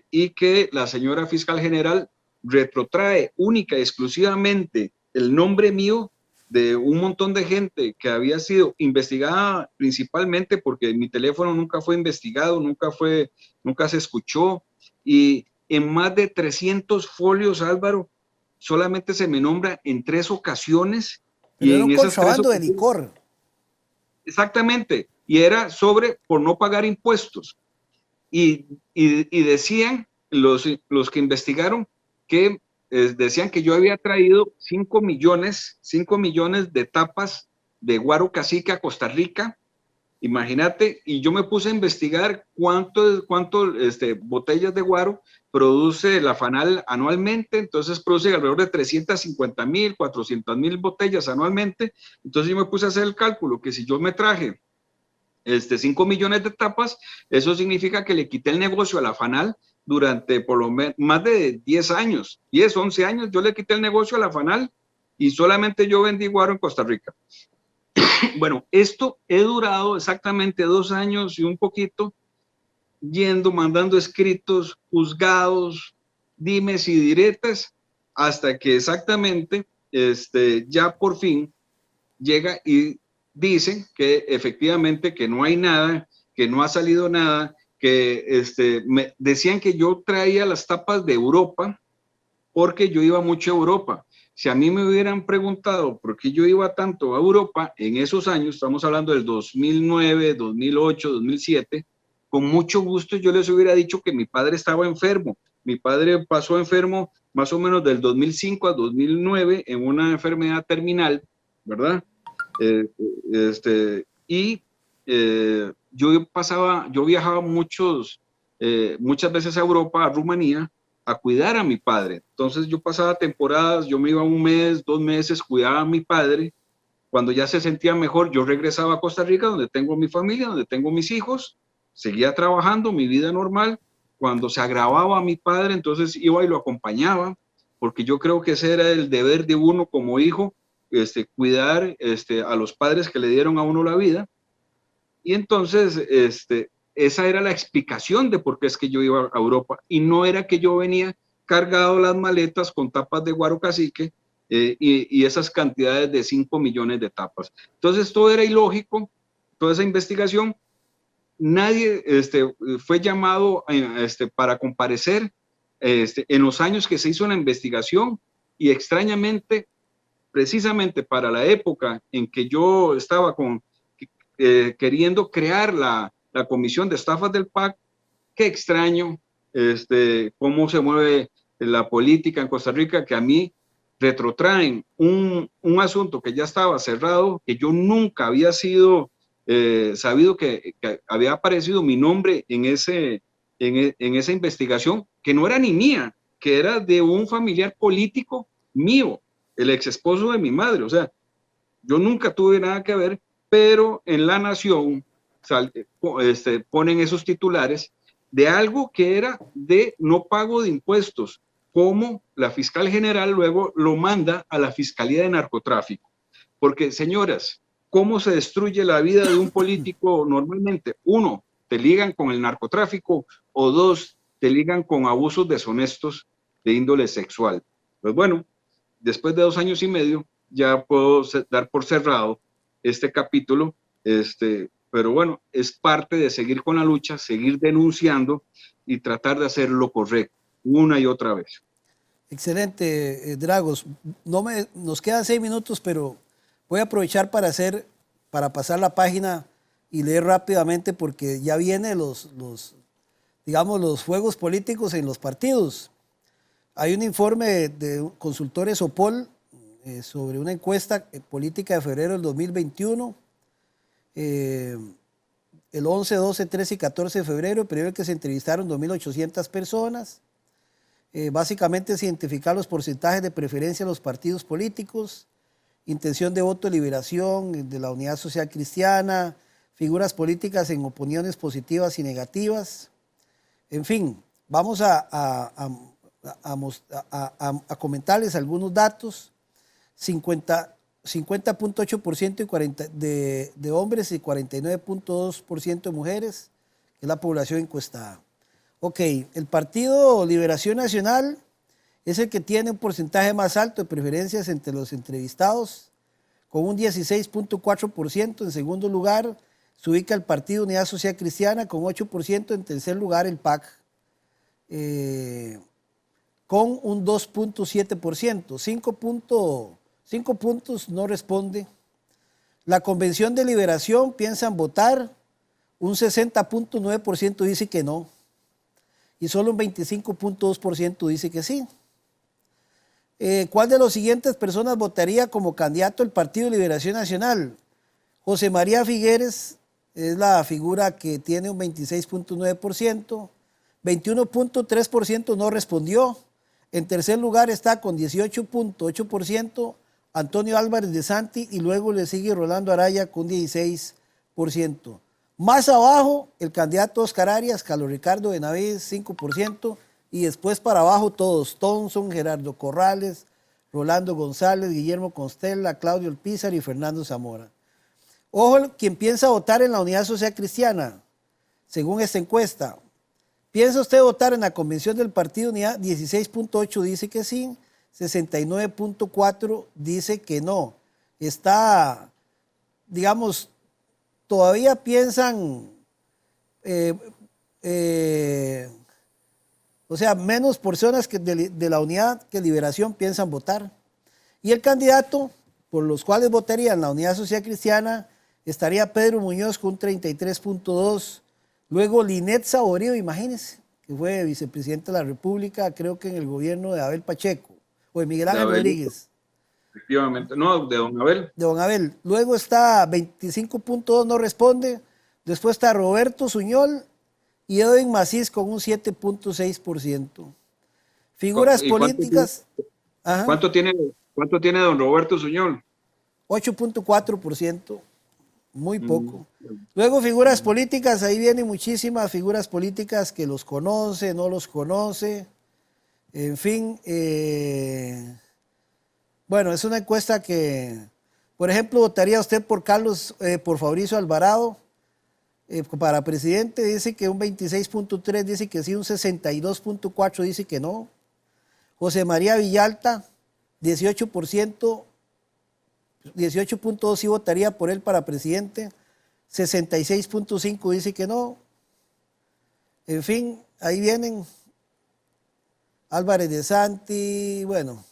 y que la señora fiscal general retrotrae única y exclusivamente el nombre mío de un montón de gente que había sido investigada principalmente porque mi teléfono nunca fue investigado, nunca se escuchó, y en más de 300 folios, Álvaro, solamente se me nombra en 3 ocasiones, Pero y era un en esas 3 contrabando de ocasiones, licor. exactamente, y era sobre por no pagar impuestos. Y decían los que investigaron que decían que yo había traído 5 millones de tapas de guaro cacique a Costa Rica. Imagínate, y yo me puse a investigar cuánto botellas de guaro produce la FANAL anualmente. Entonces produce alrededor de 350,000, 400,000 botellas anualmente. Entonces yo me puse a hacer el cálculo que si yo me traje 5 millones de tapas, eso significa que le quité el negocio a la FANAL durante por lo menos más de 10 años, 10, 11 años, yo le quité el negocio a la FANAL y solamente yo vendí guaro en Costa Rica. Bueno, esto he durado exactamente 2 años y un poquito, mandando escritos, juzgados, dimes y diretas, hasta que exactamente ya por fin llega y dicen que efectivamente que no hay nada, que no ha salido nada, que me decían que yo traía las tapas de Europa porque yo iba mucho a Europa. Si a mí me hubieran preguntado por qué yo iba tanto a Europa en esos años, estamos hablando del 2009, 2008, 2007, con mucho gusto yo les hubiera dicho que mi padre estaba enfermo. Mi padre pasó enfermo más o menos del 2005 a 2009 en una enfermedad terminal, ¿verdad? Y yo viajaba muchas veces a Europa, a Rumanía, a cuidar a mi padre. Entonces yo pasaba temporadas, yo me iba 1 mes, 2 meses, cuidaba a mi padre. Cuando ya se sentía mejor, yo regresaba a Costa Rica, donde tengo mi familia, donde tengo mis hijos, seguía trabajando, mi vida normal. Cuando se agravaba a mi padre, entonces iba y lo acompañaba, porque yo creo que ese era el deber de uno como hijo, cuidar a los padres que le dieron a uno la vida. Y entonces, esa era la explicación de por qué es que yo iba a Europa, y no era que yo venía cargado las maletas con tapas de guaro cacique y esas cantidades de 5 millones de tapas. Entonces, todo era ilógico, toda esa investigación. Nadie fue llamado para comparecer en los años que se hizo la investigación, y extrañamente, precisamente para la época en que yo estaba queriendo crear la comisión de estafas del PAC, qué extraño cómo se mueve la política en Costa Rica, que a mí retrotraen un asunto que ya estaba cerrado, que yo nunca había sido sabido que había aparecido mi nombre en esa investigación, que no era ni mía, que era de un familiar político mío, el ex esposo de mi madre. O sea, yo nunca tuve nada que ver, pero en La Nación ponen esos titulares de algo que era de no pago de impuestos, como la fiscal general luego lo manda a la Fiscalía de Narcotráfico. Porque, señoras, ¿cómo se destruye la vida de un político normalmente? Uno, te ligan con el narcotráfico, o dos, te ligan con abusos deshonestos de índole sexual. Pues bueno, después de 2 años y medio, ya puedo dar por cerrado este capítulo, pero bueno, es parte de seguir con la lucha, seguir denunciando y tratar de hacer lo correcto una y otra vez. Excelente, Dragos. Nos quedan 6 minutos, pero voy a aprovechar para pasar la página y leer rápidamente porque ya vienen digamos, los juegos políticos en los partidos. Hay un informe de consultores Opol sobre una encuesta política de febrero del 2021. El 11, 12, 13 y 14 de febrero, el periodo en que se entrevistaron 2.800 personas. Básicamente es identificar los porcentajes de preferencia de los partidos políticos, intención de voto de liberación de la Unidad Social Cristiana, figuras políticas en opiniones positivas y negativas. En fin, vamos a comentarles algunos datos. 50.8% de hombres y 49.2% de mujeres, que es la población encuestada. Ok, el Partido Liberación Nacional es el que tiene un porcentaje más alto de preferencias entre los entrevistados, con un 16.4%. En segundo lugar se ubica el Partido Unidad Social Cristiana con 8%. En tercer lugar el PAC con un 2.7%. 5 puntos no responde. La Convención de Liberación piensan votar, un 60.9% dice que no y solo un 25.2% dice que sí. ¿Cuál de los siguientes personas votaría como candidato al Partido de Liberación Nacional? José María Figueres es la figura que tiene un 26.9%, 21.3% no respondió. En tercer lugar está con 18.8% Antonio Álvarez de Santi y luego le sigue Rolando Araya con 16%. Más abajo el candidato Oscar Arias, Carlos Ricardo Benavides 5% y después para abajo todos, Thompson, Gerardo Corrales, Rolando González, Guillermo Constella, Claudio Alpizar y Fernando Zamora. Ojo, quien piensa votar en la Unidad Social Cristiana, según esta encuesta. ¿Piensa usted votar en la convención del Partido Unidad? 16.8 dice que sí, 69.4 dice que no. Está, digamos, todavía piensan, o sea, menos personas que de la Unidad que Liberación piensan votar. Y el candidato por los cuales votarían la Unidad Social Cristiana estaría Pedro Muñoz con 33.2. Luego Linet Saborío, imagínense, que fue vicepresidente de la República, creo que en el gobierno de Abel Pacheco, o de Miguel Ángel Rodríguez. Efectivamente, no, de don Abel. De don Abel. Luego está 25.2, no responde. Después está Roberto Suñol y Edwin Macís con un 7.6%. Figuras políticas. ¿Cuánto tiene don Roberto Suñol? 8.4%. Muy poco. Luego figuras políticas, ahí vienen muchísimas figuras políticas que los conoce, no los conoce. En fin, bueno, es una encuesta que, por ejemplo, ¿votaría usted por por Fabricio Alvarado para presidente? Dice que un 26.3 dice que sí, un 62.4 dice que no. José María Villalta, 18%. 18.2 sí votaría por él para presidente, 66.5 dice que no. En fin, ahí vienen Álvarez de Santi, bueno.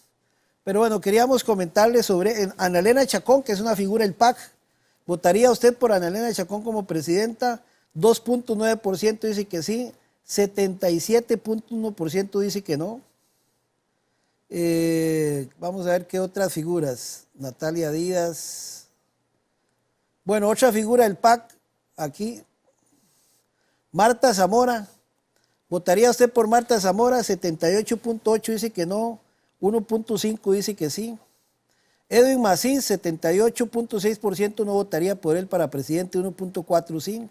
Pero bueno, queríamos comentarle sobre Ana Elena Chacón, que es una figura del PAC. ¿Votaría usted por Ana Elena Chacón como presidenta? 2.9% dice que sí, 77.1% dice que no. Vamos a ver qué otras figuras. Natalia Díaz. Bueno, otra figura del PAC aquí. Marta Zamora. ¿Votaría usted por Marta Zamora? 78.8 dice que no, 1.5 dice que sí. Edwin Macís, 78.6% no votaría por él para presidente, 1.4 sí.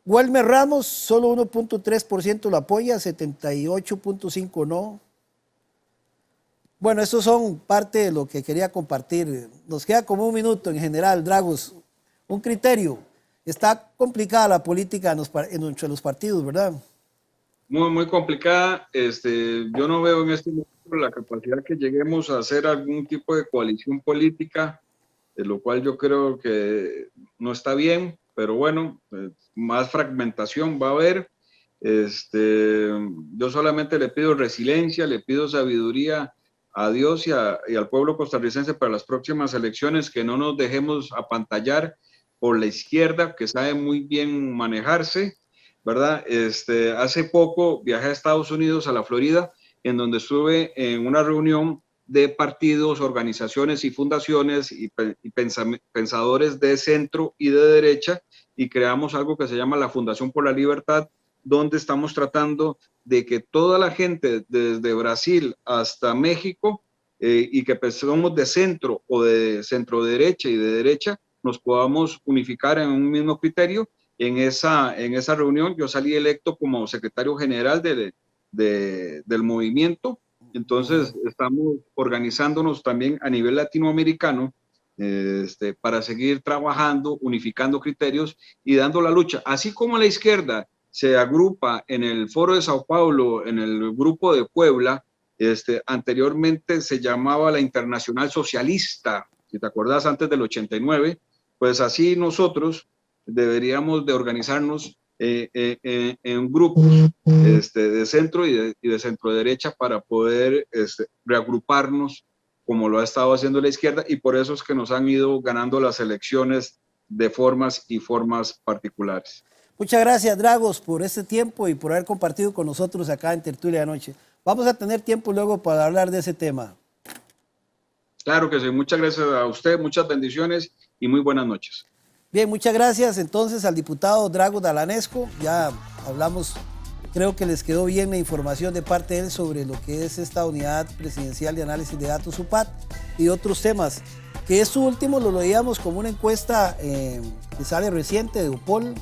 Welmer Ramos, solo 1.3% lo apoya, 78.5 no. Bueno, estos son parte de lo que quería compartir. Nos queda como un minuto en general, Dragos. Un criterio. Está complicada la política entre los partidos, ¿verdad? Muy, muy complicada. Yo no veo en este momento la capacidad que lleguemos a hacer algún tipo de coalición política, de lo cual yo creo que no está bien, pero bueno, más fragmentación va a haber. Yo solamente le pido resiliencia, le pido sabiduría a Dios y al pueblo costarricense para las próximas elecciones, que no nos dejemos apantallar por la izquierda, que sabe muy bien manejarse, ¿verdad? Hace poco viajé a Estados Unidos, a la Florida, en donde estuve en una reunión de partidos, organizaciones y fundaciones y pensadores de centro y de derecha, y creamos algo que se llama la Fundación por la Libertad, donde estamos tratando de que toda la gente, desde Brasil hasta México, y que somos de centro o de centro derecha y de derecha, nos podamos unificar en un mismo criterio. En esa reunión yo salí electo como secretario general del movimiento. Entonces estamos organizándonos también a nivel latinoamericano para seguir trabajando, unificando criterios y dando la lucha. Así como la izquierda se agrupa en el Foro de Sao Paulo, en el Grupo de Puebla, anteriormente se llamaba la Internacional Socialista, si te acuerdas, antes del 89, pues así nosotros deberíamos de organizarnos en grupos de centro y de centro derecha para poder reagruparnos como lo ha estado haciendo la izquierda, y por eso es que nos han ido ganando las elecciones de formas y formas particulares. Muchas gracias, Dragos, por este tiempo y por haber compartido con nosotros acá en Tertulia de Noche. Vamos a tener tiempo luego para hablar de ese tema. Claro que sí. Muchas gracias a usted, muchas bendiciones y muy buenas noches. Bien, muchas gracias entonces al diputado Dragos Dalanesco. Ya hablamos, creo que les quedó bien la información de parte de él sobre lo que es esta unidad presidencial de análisis de datos UPAD y otros temas. Que esto último lo leíamos como una encuesta que sale reciente de UPOL.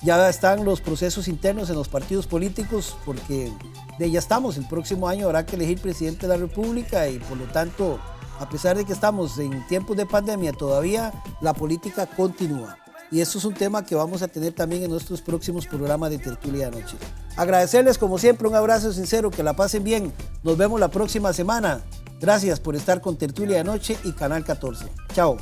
Ya están los procesos internos en los partidos políticos porque ya estamos, el próximo año habrá que elegir presidente de la República y por lo tanto, a pesar de que estamos en tiempos de pandemia todavía, la política continúa. Y esto es un tema que vamos a tener también en nuestros próximos programas de Tertulia de Noche. Agradecerles como siempre, un abrazo sincero, que la pasen bien. Nos vemos la próxima semana. Gracias por estar con Tertulia de Noche y Canal 14. Chao.